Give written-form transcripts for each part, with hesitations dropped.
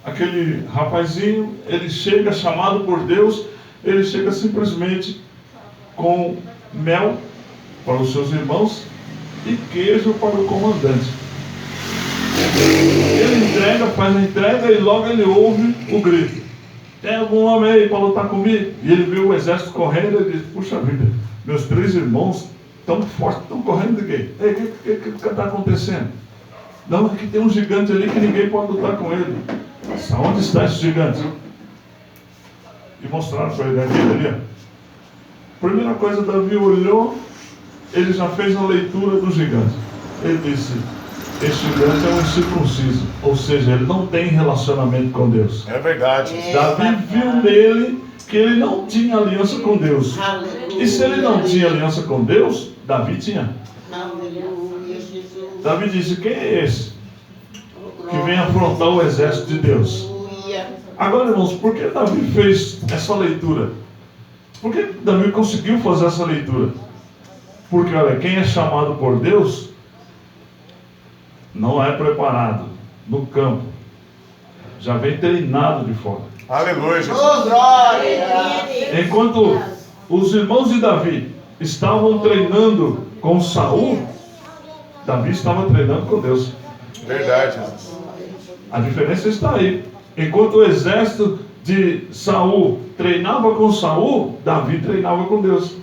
aquele rapazinho, ele chega chamado por Deus, ele chega simplesmente com mel para os seus irmãos e queijo para o comandante. Ele entrega, faz a entrega e logo ele ouve o grito: tem algum homem aí para lutar comigo? E ele viu o exército correndo e diz: puxa vida, meus 3 irmãos tão fortes, estão correndo de quê? O que está acontecendo? Não, é que tem um gigante ali que ninguém pode lutar com ele. Nossa, onde está esse gigante? E mostraram para ele ali. Primeira coisa, Davi olhou, ele já fez a leitura do gigante. Ele disse: esse gigante é um incircunciso, ou seja, ele não tem relacionamento com Deus. É verdade. Davi viu nele que ele não tinha aliança com Deus. E se ele não tinha aliança com Deus, Davi tinha. Davi disse: quem é esse que vem afrontar o exército de Deus? Agora, irmãos, por que Davi fez essa leitura? Por que Davi conseguiu fazer essa leitura? Porque, olha, quem é chamado por Deus não é preparado no campo, já vem treinado de fora. Aleluia, Jesus. Enquanto os irmãos de Davi estavam treinando com Saul, Davi estava treinando com Deus. Verdade, Jesus. A diferença está aí. Enquanto o exército de Saul treinava com Saul, Davi treinava com Deus.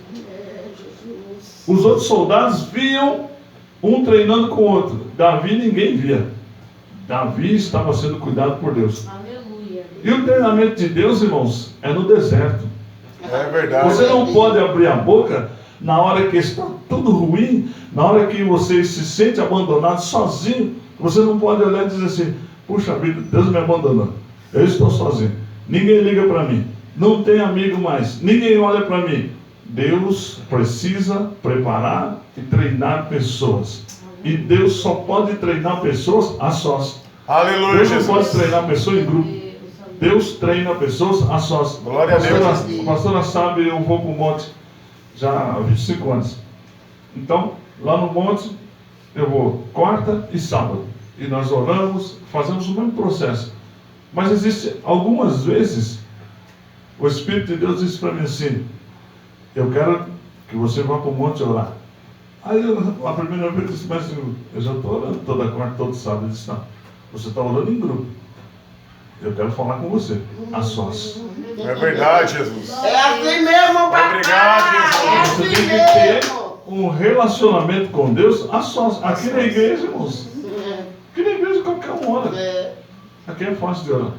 Os outros soldados viam um treinando com o outro. Davi ninguém via. Davi estava sendo cuidado por Deus. Aleluia. E o treinamento de Deus, irmãos, é no deserto. É verdade. Você não pode abrir a boca na hora que está tudo ruim, na hora que você se sente abandonado, sozinho. Você não pode olhar e dizer assim: puxa vida, Deus me abandonou, eu estou sozinho, ninguém liga para mim, não tem amigo mais, ninguém olha para mim. Deus precisa preparar e treinar pessoas. E Deus só pode treinar pessoas a sós. Aleluia, Deus não Jesus. pode treinar pessoas em grupo. Deus treina pessoas a sós. Glória a Deus. A pastora sabe, eu vou para o monte já há 25 anos. Então, lá no monte, eu vou quarta e sábado. E nós oramos, fazemos o mesmo processo. Mas existe algumas vezes, o Espírito de Deus diz para mim assim: eu quero que você vá para o monte orar. Aí a primeira vez eu disse: mas eu já estou orando toda quarta, todo sábado. Ele disse: não, você está orando em grupo. Eu quero falar com você, a sós. É verdade, Jesus. É assim mesmo, papai. Obrigado, Jesus. Você tem que ter um relacionamento com Deus a sós. Aqui na igreja, irmãos. Aqui na igreja qualquer um ora. Aqui é fácil de orar.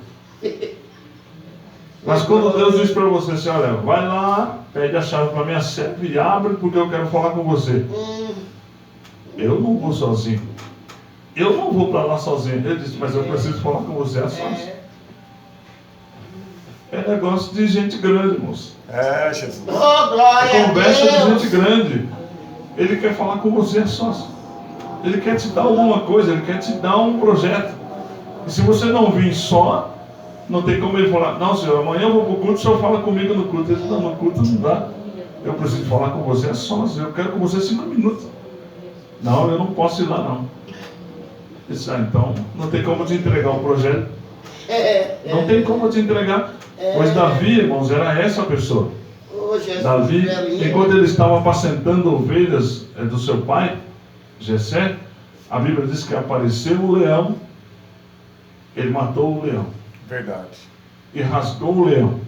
Mas quando Deus diz para você assim: olha, vai lá, pede a chave para minha serva e abre, porque eu quero falar com você. Eu não vou sozinho. Eu não vou para lá sozinho. Ele disse: mas eu preciso falar com você a sós. É negócio de gente grande, irmãos. É, Jesus. É conversa de gente grande. Ele quer falar com você a sós. Ele quer te dar alguma coisa, ele quer te dar um projeto. E se você não vir só, não tem como ele falar: não, senhor, amanhã eu vou para o culto, o senhor fala comigo no culto. Ele diz: não, no culto não dá. Eu preciso falar com você a sós. Eu quero com você 5 minutos. Não, eu não posso ir lá, não. Ele disse: então não tem como te entregar o projeto. Não tem como te entregar. Pois Davi, irmãos, era essa pessoa. Davi, enquanto ele estava apacentando ovelhas do seu pai, Jessé, a Bíblia diz que apareceu o leão, ele matou o leão. Verdade. E rasgou o leão.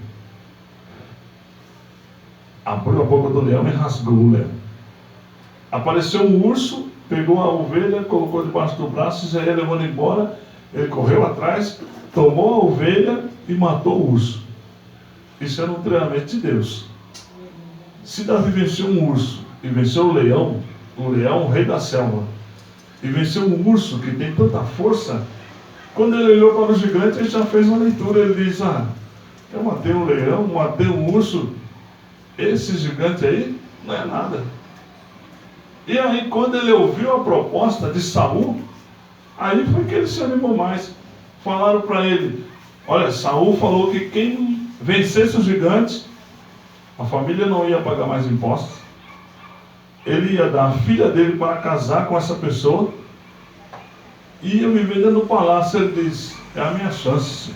Abriu a boca do leão e rasgou o leão. Apareceu um urso, pegou a ovelha, colocou debaixo do braço, Israel levou ele embora. Ele correu atrás, tomou a ovelha e matou o urso. Isso era um treinamento de Deus. Se Davi venceu um urso e venceu o leão, o rei da selva, e venceu um urso que tem tanta força, quando ele olhou para o gigante, ele já fez uma leitura. Ele diz: eu matei um leão, matei um urso, esse gigante aí não é nada. E aí, quando ele ouviu a proposta de Saul, aí foi que ele se animou mais. Falaram para ele: olha, Saul falou que quem vencesse o gigante, a família não ia pagar mais impostos, ele ia dar a filha dele para casar com essa pessoa, e ia viver no palácio. Ele diz: É a minha chance.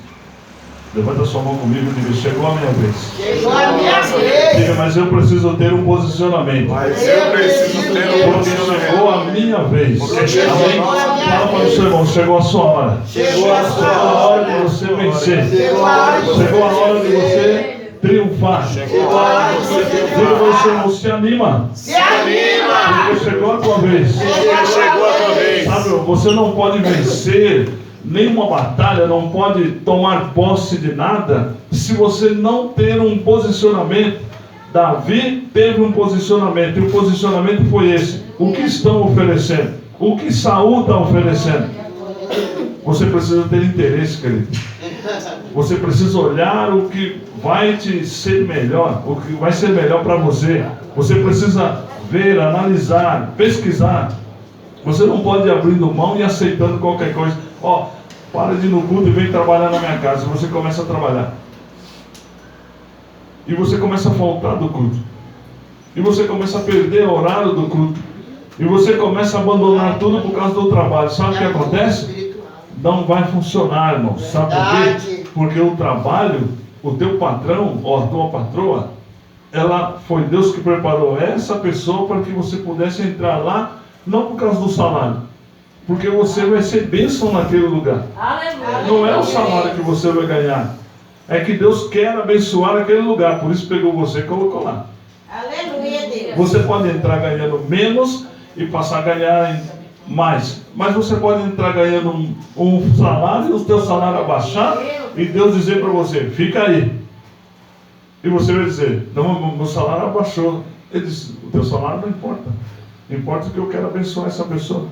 Levanta sua mão comigo e diga: chegou a minha vez. Chegou a minha vez. Diga: mas eu preciso ter um posicionamento. Mas eu preciso ter um Porque chegou posicionamento. a minha vez. Porque chegou a Amém? nossa Fala para o seu irmão: chegou a sua hora. Chegou a Chegou a hora de você vencer. Chegou a hora de você Chegou a hora de você triunfar. Chegou a hora de você Diga: triunfar. você não se anima. Se anima. Porque chegou a tua vez. Porque chegou a tua vez. Sabe, você não pode vencer nenhuma batalha, não pode tomar posse de nada se você não ter um posicionamento. Davi teve um posicionamento, e o posicionamento foi esse: o que estão oferecendo, o que Saul está oferecendo. Você precisa ter interesse, querido. Você precisa olhar o que vai te ser melhor, o que vai ser melhor para você. Você precisa ver, analisar, pesquisar. Você não pode ir abrindo mão e aceitando qualquer coisa. Ó, para de ir no culto e vem trabalhar na minha casa. Você começa a trabalhar. E você começa a faltar do culto. E você começa a perder o horário do culto. E você começa a abandonar tudo por causa do trabalho. Sabe o que acontece? Não vai funcionar, irmão. Sabe por quê? Porque o trabalho, o teu patrão ou a tua patroa, ela foi Deus que preparou essa pessoa para que você pudesse entrar lá, não por causa do salário, porque você vai ser bênção naquele lugar. Aleluia. Não é o salário que você vai ganhar, é que Deus quer abençoar aquele lugar, por isso pegou você e colocou lá. Aleluia, Deus. Você pode entrar ganhando menos e passar a ganhar mais, mas você pode entrar ganhando um salário e o teu salário abaixar e Deus dizer para você: fica aí. E você vai dizer: não, meu salário abaixou. Ele diz: o teu salário não importa. Importa que eu quero abençoar essa pessoa.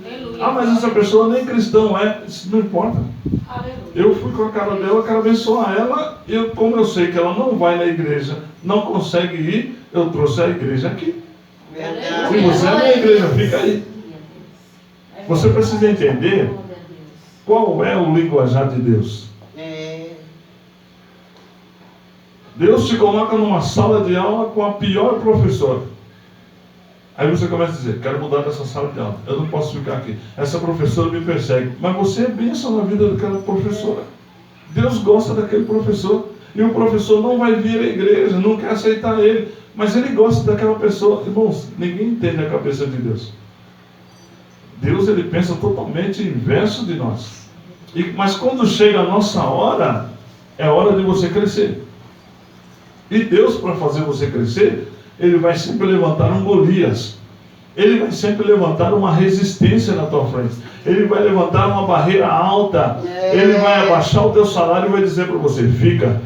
Aleluia. Ah, mas essa pessoa nem cristão é. Isso não importa. Aleluia. Eu fui com a cara dela, eu quero abençoar ela. Como eu sei que ela não vai na igreja, não consegue ir, eu trouxe a igreja aqui. Verdade. Se você é na igreja, fica aí. Você precisa entender qual é o linguajar de Deus. É. Deus te coloca numa sala de aula com a pior professora. Aí você começa a dizer: quero mudar dessa sala de aula, eu não posso ficar aqui, essa professora me persegue. Mas você é bênção na vida daquela professora. Deus gosta daquele professor. E o professor não vai vir à igreja, não quer aceitar ele, mas ele gosta daquela pessoa. Irmãos, ninguém entende a cabeça de Deus. Deus, ele pensa totalmente inverso de nós. Mas quando chega a nossa hora, é hora de você crescer. E Deus, para fazer você crescer, ele vai sempre levantar um Golias. Ele vai sempre levantar uma resistência na tua frente. Ele vai levantar uma barreira alta. Ele vai abaixar o teu salário e vai dizer para você: fica.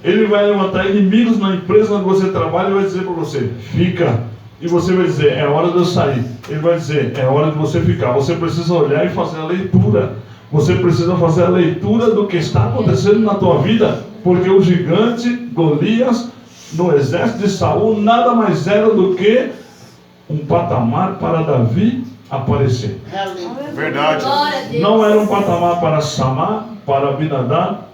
Ele vai levantar inimigos na empresa onde você trabalha e vai dizer para você: fica. E você vai dizer: é hora de eu sair. Ele vai dizer: é hora de você ficar. Você precisa olhar e fazer a leitura. Você precisa fazer a leitura do que está acontecendo na tua vida. Porque o gigante Golias, no exército de Saul, nada mais era do que um patamar para Davi aparecer. Verdade. Não era um patamar para Samar, para Abinadab.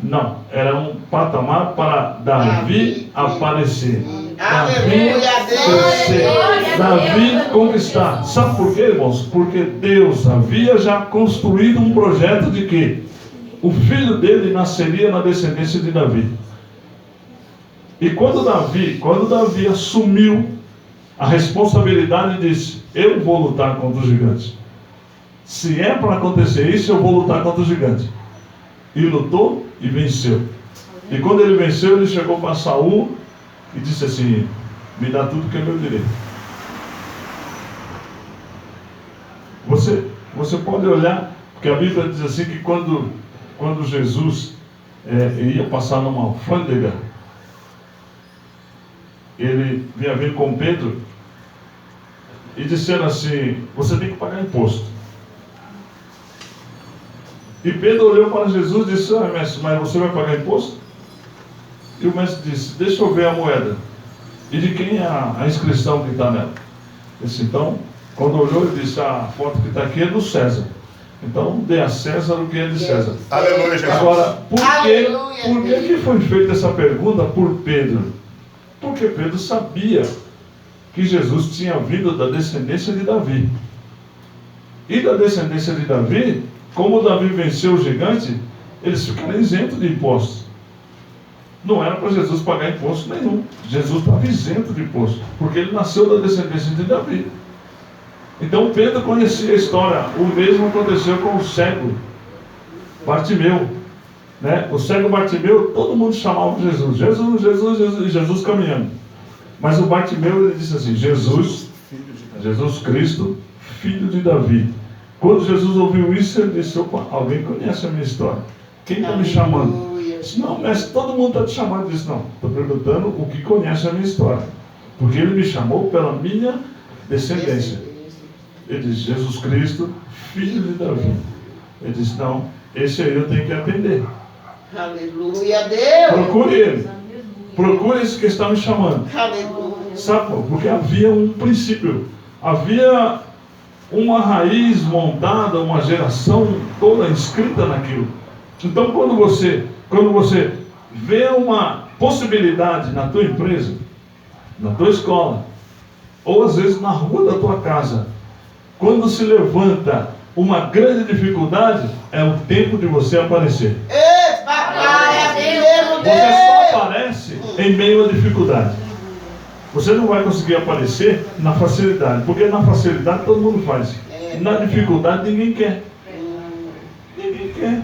Não, era um patamar para Davi aparecer. Davi crescer. Davi conquistar. Sabe por quê, irmãos? Porque Deus havia já construído um projeto de que o filho dele nasceria na descendência de Davi. E quando Davi assumiu a responsabilidade, disse: eu vou lutar contra os gigantes. Se é para acontecer isso, eu vou lutar contra os gigantes. E lutou e venceu. E quando ele venceu, ele chegou para Saul e disse assim: me dá tudo que é meu direito. Você pode olhar, porque a Bíblia diz assim que quando Jesus ia passar numa alfândega, ele vinha vir com Pedro e disseram assim: você tem que pagar imposto. E Pedro olhou para Jesus e disse: ah, mestre, mas você vai pagar imposto? E o mestre disse: deixa eu ver a moeda. E de quem é a inscrição que está nela? Ele disse: então, quando olhou, ele disse: a foto que está aqui é do César. Então, dê a César o que é de César. Aleluia, Jesus. Agora, por que foi feita essa pergunta por Pedro? Porque Pedro sabia que Jesus tinha vindo da descendência de Davi. E da descendência de Davi, como Davi venceu o gigante, eles ficaram isentos de impostos. Não era para Jesus pagar imposto nenhum. Jesus estava isento de imposto, porque ele nasceu da descendência de Davi. Então Pedro conhecia a história. O mesmo aconteceu com o cego Bartimeu, né? O cego Bartimeu, todo mundo chamava Jesus, Jesus, Jesus, Jesus, e Jesus caminhando. Mas o Bartimeu, ele disse assim: Jesus Cristo, filho de Davi. Quando Jesus ouviu isso, ele disse: opa, alguém conhece a minha história? Quem está me chamando? Ele disse: não, mestre, todo mundo está te chamando. Ele disse: não, estou perguntando o que conhece a minha história, porque ele me chamou pela minha descendência. Ele disse: Jesus Cristo, filho de Davi. Ele disse: não, esse aí eu tenho que atender. Aleluia, Deus. Procure ele. Procure esse que está me chamando. Aleluia. Sabe, porque havia um princípio. Havia uma raiz montada, uma geração toda inscrita naquilo. Então quando você vê uma possibilidade na tua empresa, na tua escola, ou às vezes na rua da tua casa, quando se levanta uma grande dificuldade, é o tempo de você aparecer. Ei, papai, Deus. Você só aparece em meio à dificuldade. Você não vai conseguir aparecer na facilidade, porque na facilidade todo mundo faz. Na dificuldade ninguém quer. Ninguém quer.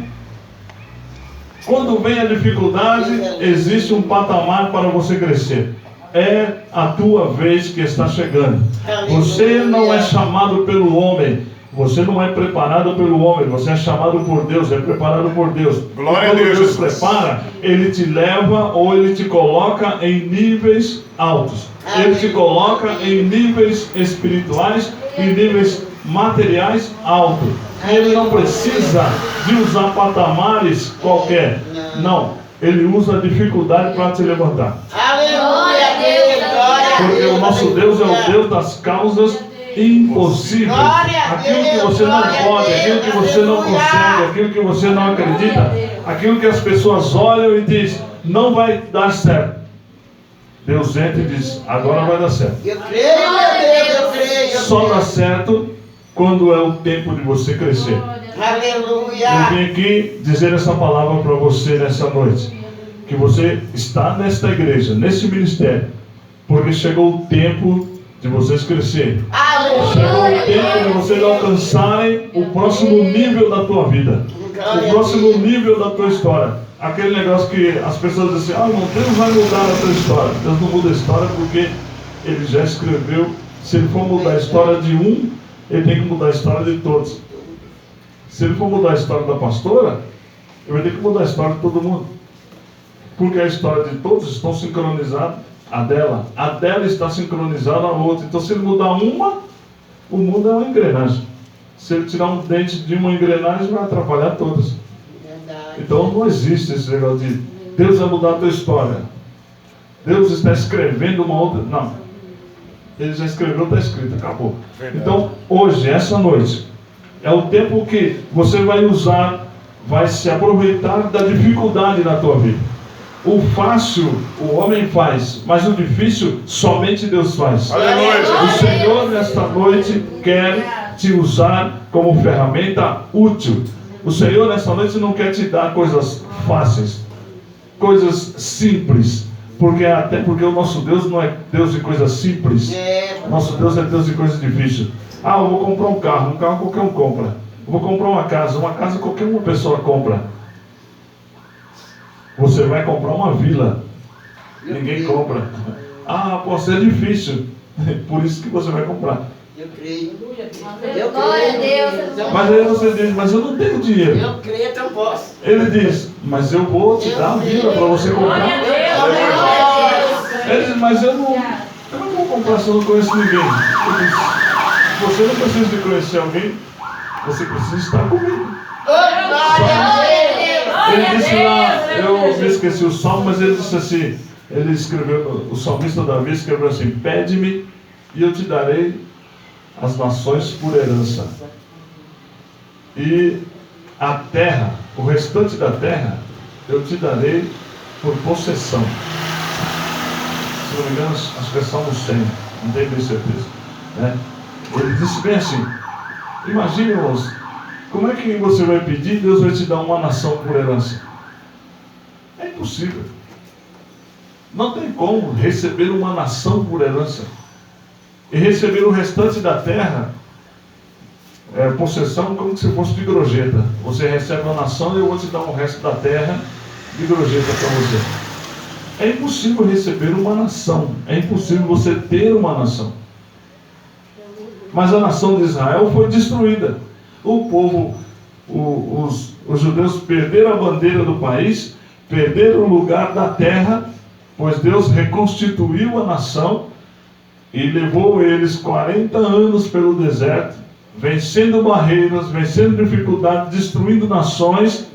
Quando vem a dificuldade, existe um patamar para você crescer. É a tua vez que está chegando. Você não é chamado pelo homem. Você não é preparado pelo homem. Você é chamado por Deus, é preparado por Deus. Glória a Deus, Deus Jesus. prepara, Ele te leva ou Ele te coloca em níveis altos. Ele te coloca em níveis espirituais e níveis materiais altos. Ele não precisa de usar patamares qualquer. Não. Ele usa a dificuldade para te levantar. Aleluia, Deus. Glória a Deus. Porque o nosso Deus é o Deus das causas impossíveis. Aquilo que você não pode, aquilo que você não consegue, aquilo que você não acredita, aquilo que as pessoas olham e dizem: não vai dar certo. Deus entra e diz: agora vai dar certo. Eu creio, meu Deus, eu creio. Só dá certo quando é o tempo de você crescer. Eu Aleluia. vim aqui dizer essa palavra para você nessa noite. Que você está nesta igreja, nesse ministério, porque chegou o tempo de vocês crescerem. Chegou o tempo de vocês alcançarem o próximo nível da tua vida. O próximo nível da tua história. Aquele negócio que as pessoas dizem assim: não, Deus vai mudar a tua história. Deus não muda a história porque Ele já escreveu. Se Ele for mudar a história de um, Ele tem que mudar a história de todos. Se Ele for mudar a história da pastora, Ele vai ter que mudar a história de todo mundo. Porque a história de todos estão sincronizadas. A dela está sincronizada à outra. Então, se Ele mudar uma, o mundo é uma engrenagem. Se Ele tirar um dente de uma engrenagem, vai atrapalhar todas. Então não existe esse negócio de Deus vai mudar a tua história. Deus está escrevendo uma outra. Não. Ele já escreveu, está escrito, acabou. Verdade. Então, hoje, essa noite, é o tempo que você vai usar, vai se aproveitar da dificuldade na tua vida. O fácil o homem faz, mas o difícil somente Deus faz. Aleluia, O Jesus. Senhor nesta noite quer te usar como ferramenta útil. O Senhor nesta noite não quer te dar coisas fáceis, coisas simples, até porque o nosso Deus não é Deus de coisas simples. Nosso Deus é Deus de coisas difíceis. Eu vou comprar um carro qualquer um compra. Eu vou comprar uma casa qualquer uma pessoa compra. Você vai comprar uma vila, ninguém compra. Pode ser difícil, por isso que você vai comprar. Eu creio. Glória a Deus. Mas aí você diz: mas eu não tenho dinheiro. Eu creio que eu posso. Ele diz: mas eu vou te dar a vila para você comprar. Ele diz: mas eu não vou comprar se eu não conheço ninguém. Ele diz: você não precisa de conhecer alguém, você precisa estar comigo. Ele disse lá, eu me esqueci o salmo, mas ele disse assim, ele escreveu, o salmista Davi escreveu assim: pede-me e eu te darei as nações por herança. E a terra, o restante da terra, eu te darei por possessão. Se não me engano, acho que é Salmo 100, não tenho bem certeza, né? Ele disse bem assim: imagine, irmãos, Como é que você vai pedir e Deus vai te dar uma nação por herança? É impossível. Não tem como receber uma nação por herança. E receber o restante da terra, possessão, como se fosse de gorjeta. Você recebe uma nação e eu vou te dar o resto da terra de gorjeta para você. É impossível receber uma nação. É impossível você ter uma nação. Mas a nação de Israel foi destruída. O povo, os judeus perderam a bandeira do país, perderam o lugar da terra, pois Deus reconstituiu a nação e levou eles 40 anos pelo deserto, vencendo barreiras, vencendo dificuldades, destruindo nações,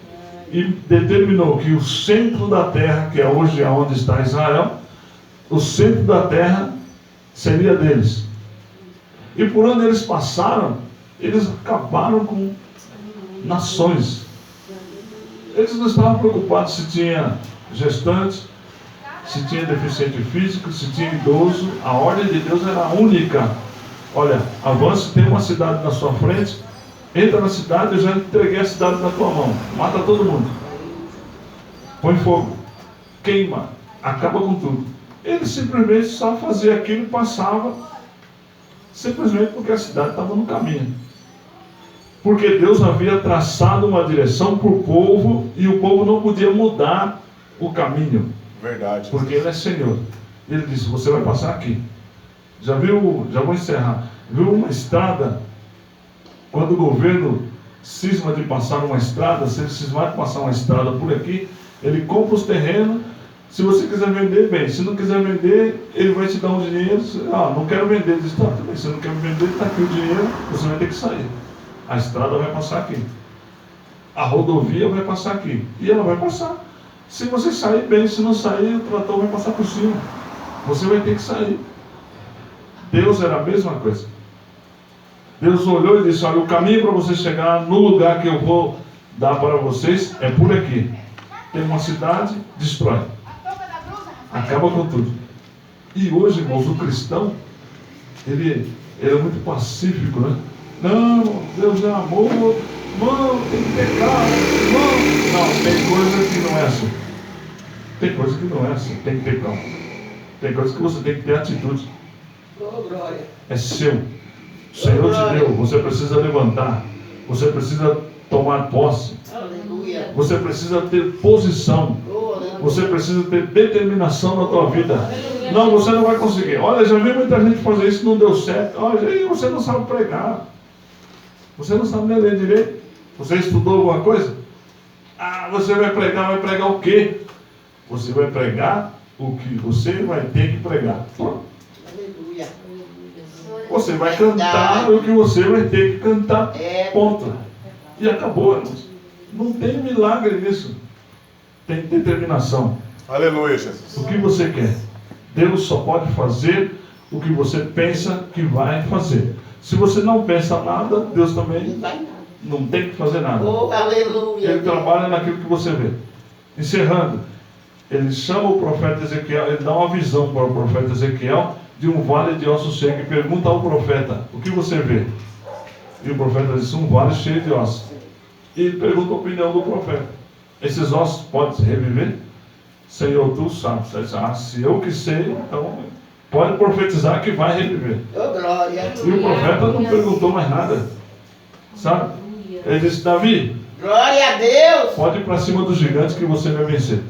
e determinou que o centro da terra, que é hoje onde está Israel, o centro da terra seria deles. E por onde eles passaram, eles acabaram com nações. Eles não estavam preocupados se tinha gestante, se tinha deficiente físico, se tinha idoso. A ordem de Deus era única. Olha, avance, tem uma cidade na sua frente, entra na cidade, eu já entreguei a cidade na tua mão. Mata todo mundo. Põe fogo. Queima. Acaba com tudo. Ele simplesmente só fazia aquilo e passava, simplesmente porque a cidade estava no caminho. Porque Deus havia traçado uma direção para o povo e o povo não podia mudar o caminho. Verdade. Porque Ele é Senhor. Ele disse, você vai passar aqui. Já vou encerrar. Viu uma estrada? Quando o governo cisma de passar uma estrada, se ele cismar de passar uma estrada por aqui, ele compra os terrenos. Se você quiser vender, bem. Se não quiser vender, ele vai te dar um dinheiro. Não quero vender. Ele diz, tá, tudo bem. Se não quer vender, está aqui o dinheiro, você vai ter que sair. A estrada vai passar aqui. A rodovia vai passar aqui. E ela vai passar. Se você sair, bem. Se não sair, o trator vai passar por cima. Você vai ter que sair. Deus era a mesma coisa. Deus olhou e disse, olha, o caminho para você chegar no lugar que eu vou dar para vocês é por aqui. Tem uma cidade, destrói. Acaba com tudo. E hoje, irmãos, o cristão, ele é muito pacífico, né? Não, Deus é amor, não, tem que pecar, não, tem coisa que não é assim. Tem coisa que não é assim, tem que ter calma. Tem coisa que você tem que ter atitude. É seu. O Senhor te deu, você precisa levantar, você precisa tomar posse, você precisa ter posição, você precisa ter determinação na tua vida. Não, você não vai conseguir. Olha, já vi muita gente fazer isso, não deu certo. Olha, você não sabe pregar, você não sabe nem ler direito. Você estudou alguma coisa? Você vai pregar o quê? Você vai pregar o que você vai ter que pregar. Você vai cantar o que você vai ter que cantar. Ponto. E acabou, irmãos. Não tem milagre nisso. Tem determinação. Aleluia, Jesus. O que você quer? Deus só pode fazer o que você pensa que vai fazer. Se você não pensa nada, Deus também não tem que fazer nada. Ele trabalha naquilo que você vê. Encerrando, ele chama o profeta Ezequiel, ele dá uma visão para o profeta Ezequiel de um vale de ossos secos e pergunta ao profeta, o que você vê? E o profeta diz, um vale cheio de ossos. E ele pergunta a opinião do profeta. Esses ossos podem reviver? Senhor, tu sabes. Se eu que sei, então pode profetizar que vai reviver. E o profeta não perguntou mais nada. Sabe? Ele disse, Davi, glória a Deus, pode ir para cima dos gigantes que você vai vencer.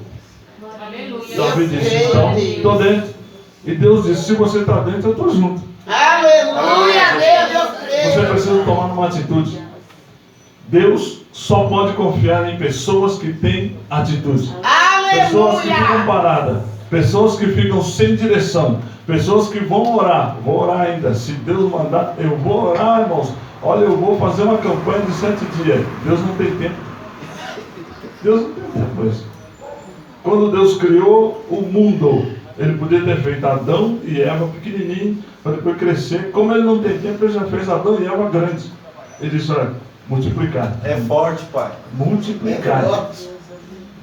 Aleluia. Davi disse, então, estou dentro. E Deus disse, se você está dentro, eu estou junto. aleluia, Deus, eu Você creio. precisa tomar uma atitude. Deus só pode confiar em pessoas que têm atitude. Pessoas que ficam Aleluia. paradas. Pessoas que ficam sem direção. Pessoas que vão orar. Vou orar ainda. Se Deus mandar, eu vou orar, irmãos. Olha, eu vou fazer uma campanha de 7 dias. Deus não tem tempo. Deus não tem tempo para isso. Quando Deus criou o mundo, Ele podia ter feito Adão e Eva pequenininho, para depois crescer. Como Ele não tem tempo, Ele já fez Adão e Eva grandes. Ele disse, olha, multiplicar. É forte, pai. Multiplicar.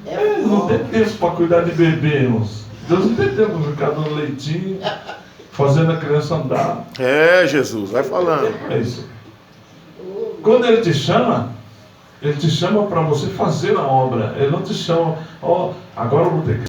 Ele não tem tempo para cuidar de bebê, irmãos. Deus não tem tempo para ficar dando leitinho, fazendo a criança andar. É, Jesus, vai falando. É isso. Quando Ele te chama, Ele te chama para você fazer a obra. Ele não te chama, ó, agora eu vou ter que